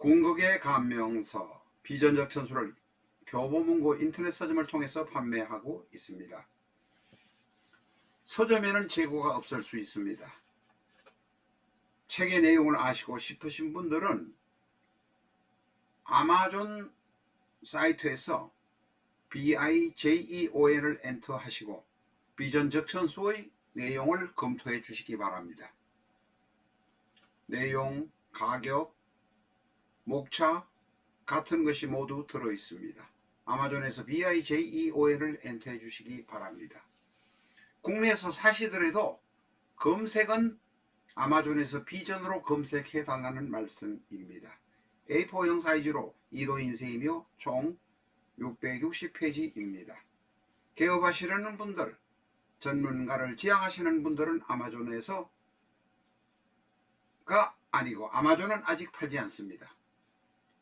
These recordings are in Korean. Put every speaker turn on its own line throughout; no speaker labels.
궁극의 감명서, 비전적 천수를 교보문고 인터넷 서점을 통해서 판매하고 있습니다. 서점에는 재고가 없을 수 있습니다. 책의 내용을 아시고 싶으신 분들은 아마존 사이트에서 BIJEON을 엔터하시고 비전적 천수의 내용을 검토해 주시기 바랍니다. 내용, 가격, 목차 같은 것이 모두 들어있습니다. 아마존에서 BIJEON을 엔터해 주시기 바랍니다. 국내에서 사시더라도 검색은 아마존에서 비전으로 검색해 달라는 말씀입니다. A4형 사이즈로 2도 인쇄이며 총 660페이지입니다. 개업하시려는 분들, 전문가를 지향하시는 분들은 아마존에서가 아니고 아마존은 아직 팔지 않습니다.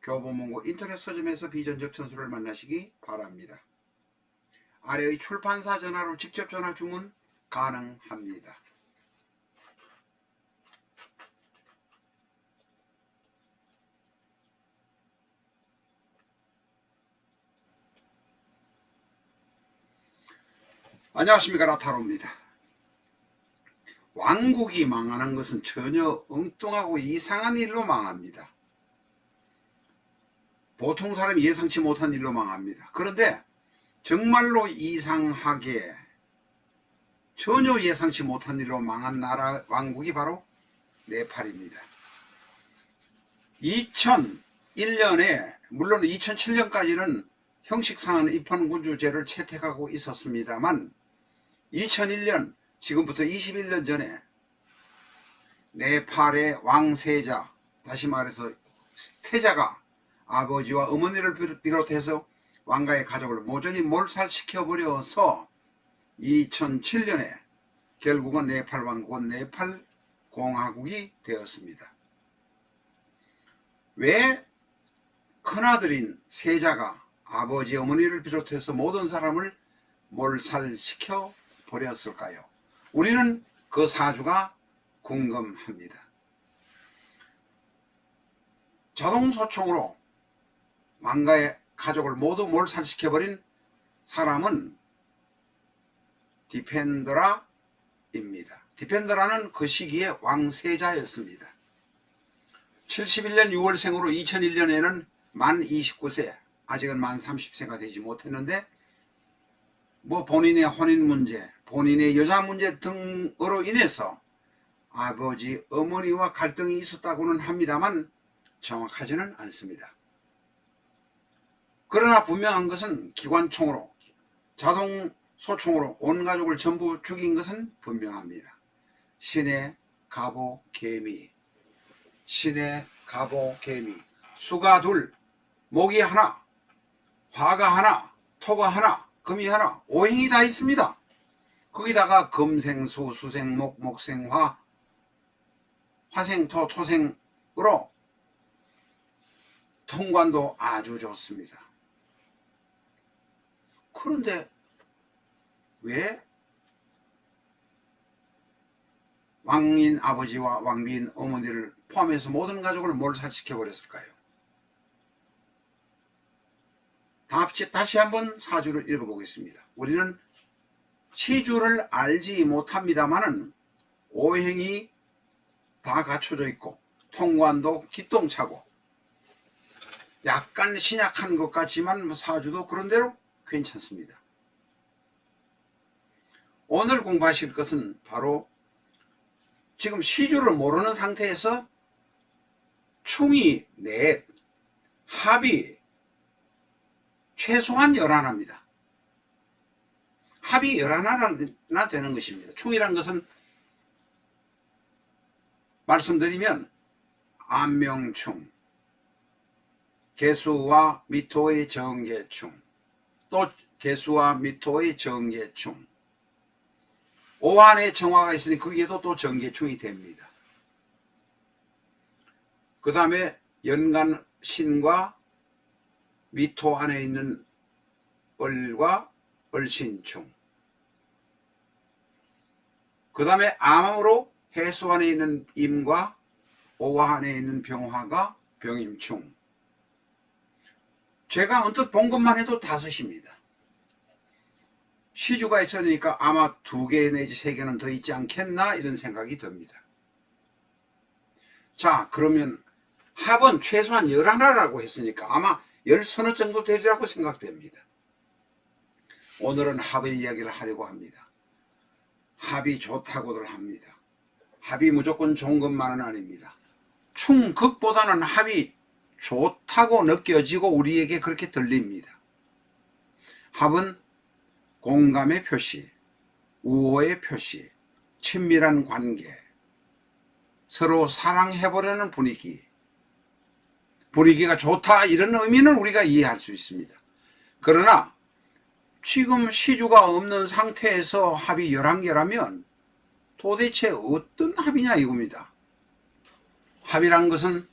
교보문고 인터넷 서점에서 비전적 천수를 만나시기 바랍니다. 아래의 출판사 전화로 직접 전화 주문 가능합니다. 안녕하십니까, 라타로입니다. 왕국이 망하는 것은 전혀 엉뚱하고 이상한 일로 망합니다. 보통 사람이 예상치 못한 일로 망합니다. 그런데 정말로 이상하게 전혀 예상치 못한 일로 망한 나라 왕국이 바로 네팔입니다. 2001년에 물론 2007년까지는 형식상은 입헌군주제를 채택하고 있었습니다만 2001년 지금부터 21년 전에 네팔의 왕세자, 다시 말해서 태자가 아버지와 어머니를 비롯해서 왕가의 가족을 모조리 몰살시켜버려서 2007년에 결국은 네팔 왕국은 네팔 공화국이 되었습니다. 왜 큰아들인 세자가 아버지 어머니를 비롯해서 모든 사람을 몰살시켜 버렸을까요? 우리는 그 사주가 궁금합니다. 자동소총으로 왕가의 가족을 모두 몰살시켜버린 사람은 디펜드라입니다. 디펜드라는 그 시기에 왕세자였습니다. 71년 6월생으로 2001년에는 만 29세, 아직은 만 30세가 되지 못했는데 본인의 혼인 문제, 본인의 여자 문제 등으로 인해서 아버지, 어머니와 갈등이 있었다고는 합니다만 정확하지는 않습니다. 그러나 분명한 것은 기관총으로, 자동소총으로 온 가족을 전부 죽인 것은 분명합니다. 신의 갑오 개미, 신의 갑오 개미, 수가 둘, 목이 하나, 화가 하나, 토가 하나, 금이 하나, 오행이 다 있습니다. 거기다가 금생수, 수생목, 목생화, 화생토, 토생으로 통관도 아주 좋습니다. 그런데 왜 왕인 아버지와 왕비인 어머니를 포함해서 모든 가족을 몰살시켜 버렸을까요? 다시 한번 사주를 읽어보겠습니다. 우리는 시주를 알지 못합니다만은 오행이 다 갖춰져 있고 통관도 기똥차고 약간 신약한 것 같지만 사주도 그런대로 괜찮습니다. 오늘 공부하실 것은 바로 지금 시주를 모르는 상태에서 충이 넷, 합이 최소한 11합니다. 합이 11하나 되는 것입니다. 충이란 것은 말씀드리면 안명충, 개수와 미토의 정계충, 또 개수와 미토의 정계충, 오한의 정화가 있으니 거기에도 또 정계충이 됩니다. 그 다음에 연간 신과 미토 안에 있는 을과 을신충, 그 다음에 암으로 해수 안에 있는 임과 오화 안에 있는 병화가 병임충. 제가 언뜻 본 것만 해도 5입니다. 시주가 있으니까 아마 2개 내지 3개는 더 있지 않겠나 이런 생각이 듭니다. 자, 그러면 합은 최소한 11라고 했으니까 아마 10서너 정도 되리라고 생각됩니다. 오늘은 합의 이야기를 하려고 합니다. 합이 좋다고들 합니다. 합이 무조건 좋은 것만은 아닙니다. 충극보다는 합이 좋다고 느껴지고 우리에게 그렇게 들립니다. 합은 공감의 표시, 우호의 표시, 친밀한 관계, 서로 사랑해보려는 분위기가 좋다 이런 의미는 우리가 이해할 수 있습니다. 그러나 지금 시주가 없는 상태에서 합이 11개라면 도대체 어떤 합이냐 이겁니다. 합이란 것은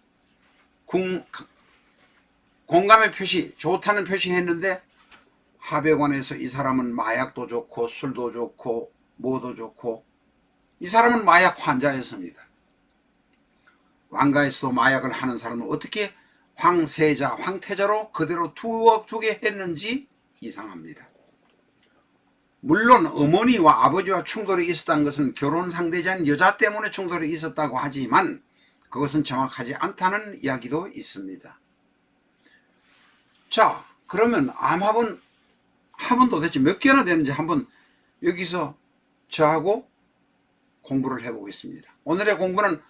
공감의 표시, 좋다는 표시했는데 합에 관해서 이 사람은 마약도 좋고 술도 좋고 뭐도 좋고 이 사람은 마약 환자였습니다. 왕가에서도 마약을 하는 사람은 어떻게 황태자로 그대로 두게 했는지 이상합니다. 물론 어머니와 아버지와 충돌이 있었다는 것은 결혼 상대자인 여자 때문에 충돌이 있었다고 하지만 그것은 정확하지 않다는 이야기도 있습니다. 자, 그러면 합은 도대체 몇 개나 되는지 한번 여기서 저하고 공부를 해보겠습니다. 오늘의 공부는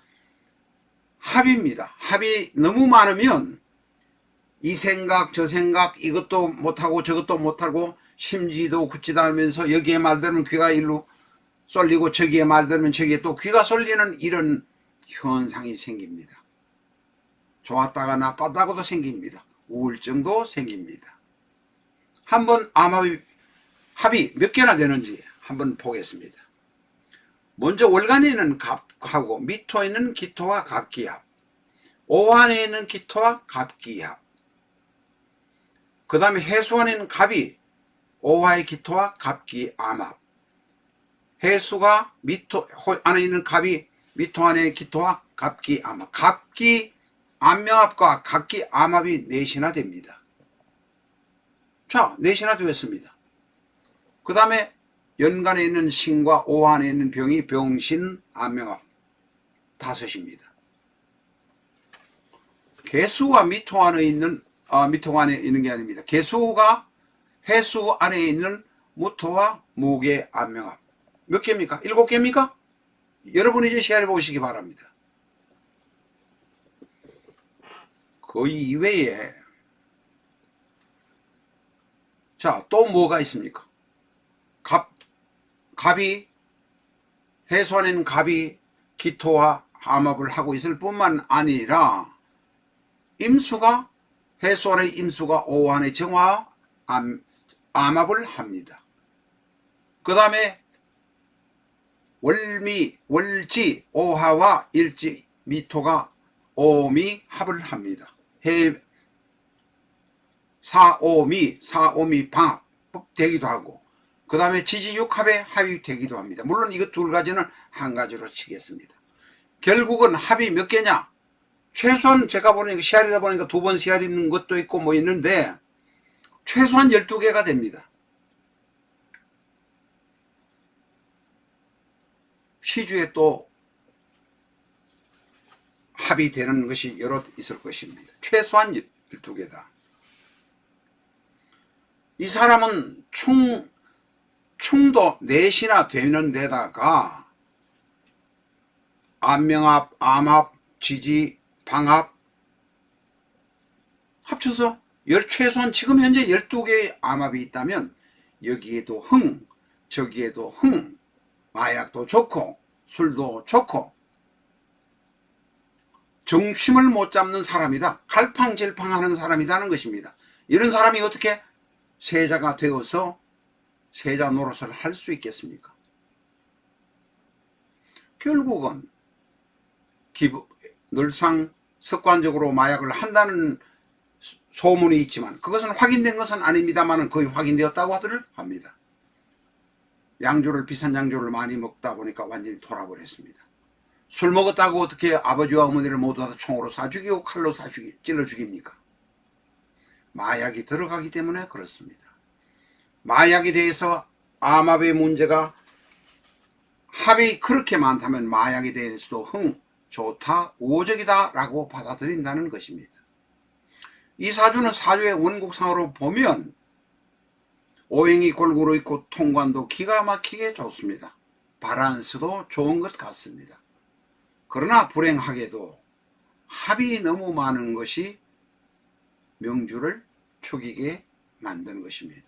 합입니다. 합이 너무 많으면 이 생각 저 생각 이것도 못하고 저것도 못하고 심지도 굳지도 않으면서 여기에 말들으면 귀가 일로 쏠리고 저기에 말들으면 저기에 또 귀가 쏠리는 이런 현상이 생깁니다. 좋았다가 나빴다고도 생깁니다. 우울증도 생깁니다. 한번 합이 몇 개나 되는지 한번 보겠습니다. 먼저 월간에 있는 갑하고 미토에 있는 기토와 갑기합, 오한에 있는 기토와 갑기합, 그 다음에 해수안에 있는 갑이 오화의 기토와 갑기암합, 해수가 미토 안에 있는 갑이 미토 안에 기토와 갑기암합, 갑기암명합과 갑기암합이 4시나 됩니다. 자, 4시나 되었습니다. 그 다음에 연간에 있는 신과 오한에 있는 병이 병신암명합 5입니다. 개수가 미토 안에 있는 게 아닙니다. 개수가 해수 안에 있는 무토와 무게 암명합 몇 개입니까? 7개입니까? 여러분이 이제 시야를 보시기 바랍니다. 그 이외에 자, 또 뭐가 있습니까? 갑이 해수 안에 있는 갑이 기토와 암합을 하고 있을 뿐만 아니라 임수가 해수 안의 임수가 오호 안의 정화와 암합을 합니다. 그 다음에 월지 오화와 일지 미토가 오미 합을 합니다. 사오미 방합 되기도 하고 그 다음에 지지육합에 합이 되기도 합니다. 물론 이것 2가지는 한 가지로 치겠습니다. 결국은 합이 몇 개냐? 최소한 제가 보니까 시알이다 보니까 2번 시알 있는 것도 있고 뭐 있는데 최소한 12개가 됩니다. 시주에 또 합이 되는 것이 여러 있을 것입니다. 최소한 12개다. 이 사람은 충도 4시나 되는 데다가 암명합, 암합, 지지, 방합 합쳐서 최소한 지금 현재 12개의 암합이 있다면 여기에도 저기에도 마약도 좋고 술도 좋고 정심을 못 잡는 사람이다. 갈팡질팡하는 사람이라는 것입니다. 이런 사람이 어떻게 세자가 되어서 세자 노릇을 할 수 있겠습니까? 결국은 늘상 습관적으로 마약을 한다는 소문이 있지만 그것은 확인된 것은 아닙니다만 거의 확인되었다고 합니다. 비싼 양주를 많이 먹다 보니까 완전히 돌아버렸습니다. 술 먹었다고 어떻게 아버지와 어머니를 모두 다 총으로 쏴 죽이고 칼로 찔러 죽입니까? 마약이 들어가기 때문에 그렇습니다. 마약에 대해서 암압의 문제가 합이 그렇게 많다면 마약에 대해서도 좋다, 우호적이다 라고 받아들인다는 것입니다. 이 사주는 사주의 원국상으로 보면 오행이 골고루 있고 통관도 기가 막히게 좋습니다. 바란스도 좋은 것 같습니다. 그러나 불행하게도 합이 너무 많은 것이 명주를 죽이게 만드는 것입니다.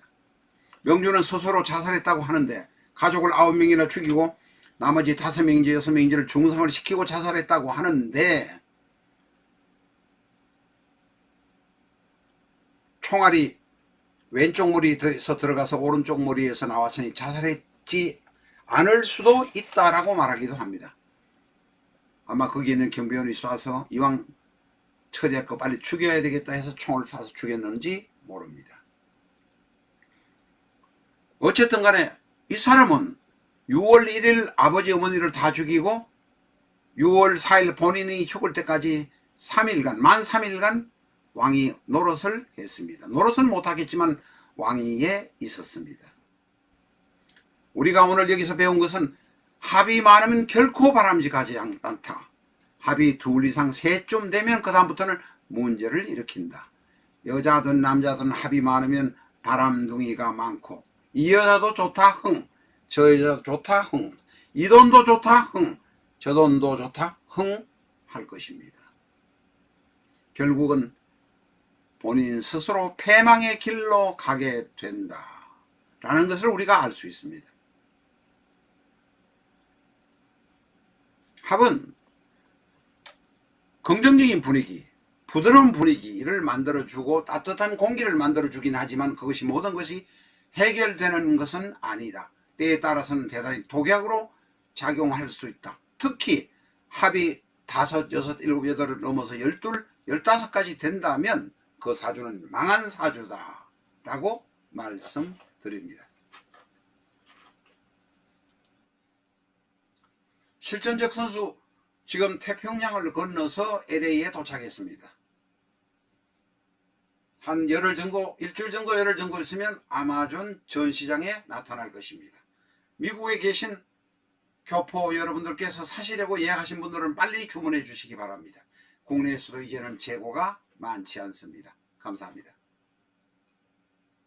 명주는 스스로 자살했다고 하는데 가족을 9명이나 죽이고 나머지 5명인지 6명인지를 중상을 시키고 자살했다고 하는데 총알이 왼쪽 머리에서 들어가서 오른쪽 머리에서 나왔으니 자살했지 않을 수도 있다라고 말하기도 합니다. 아마 거기 있는 경비원이 쏴서 이왕 처리할 거 빨리 죽여야 되겠다 해서 총을 쏴서 죽였는지 모릅니다. 어쨌든 간에 이 사람은 6월 1일 아버지 어머니를 다 죽이고 6월 4일 본인이 죽을 때까지 3일간 만 3일간 왕위 노릇을 했습니다. 노릇은 못하겠지만 왕위에 있었습니다. 우리가 오늘 여기서 배운 것은 합이 많으면 결코 바람직하지 않다. 합이 둘 이상 셋쯤 되면 그 다음부터는 문제를 일으킨다. 여자든 남자든 합이 많으면 바람둥이가 많고 이 여자도 좋다 흥, 저 여자도 좋다 흥, 이 돈도 좋다 흥, 저 돈도 좋다 흥 할 것입니다. 결국은 본인 스스로 패망의 길로 가게 된다 라는 것을 우리가 알 수 있습니다. 합은 긍정적인 분위기, 부드러운 분위기를 만들어주고 따뜻한 공기를 만들어주긴 하지만 그것이 모든 것이 해결되는 것은 아니다. 때에 따라서는 대단히 독약으로 작용할 수 있다. 특히 합이 5, 6, 7, 8을 넘어서 12, 15까지 된다면 그 사주는 망한 사주다 라고 말씀드립니다. 실전적 선수 지금 태평양을 건너서 LA에 도착했습니다. 한 열흘 정도, 일주일 정도, 열흘 정도 있으면 아마존 전시장에 나타날 것입니다. 미국에 계신 교포 여러분들께서 사시려고 예약하신 분들은 빨리 주문해 주시기 바랍니다. 국내에서도 이제는 재고가 많지 않습니다. 감사합니다.